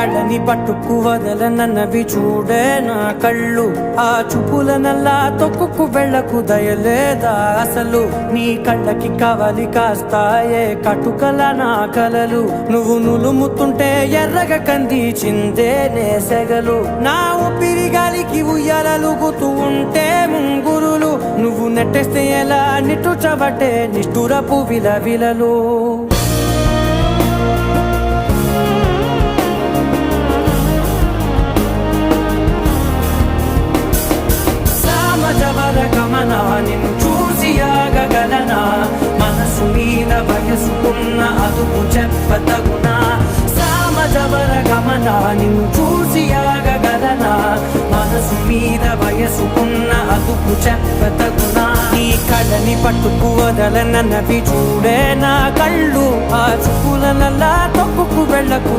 కళ్ళని పట్టుకు వదలనన్నవి చూడే నా కళ్ళు. ఆ చూపులనల్లా తొక్కుకు వెళ్ళకు దయలేదా అసలు. నీ కళ్ళకి కవలి కాస్తాయే కటుకల నా కలలు. నువ్వు నులుముతుంటే ఎర్రగా కందిచిందే నేసెగలు. నా ఊపిరి గాలికి ఉయ్యాలలుగుతూ ఉంటే ముంగురులు. నువ్వు నెట్టేస్తే ఎలా నిట్టుచబట్టే నిష్ఠురపు విలవిలలు. గమనా నిన్ను చూసి ఆగగలనా. మనసు మీద వయసుకున్న అదుపు చెప్పతగునా. సామజవర గమనా నిన్ను చూసి ఆగగలనా. మనసు మీద వయసుకున్న అదుపు చెప్పతగునా. నీ కళ్ళని పట్టుకు వదలనన్నవి చూడే నా కళ్ళు. ఆ చూపులనల్లా తొక్కుకు వెళ్ళకు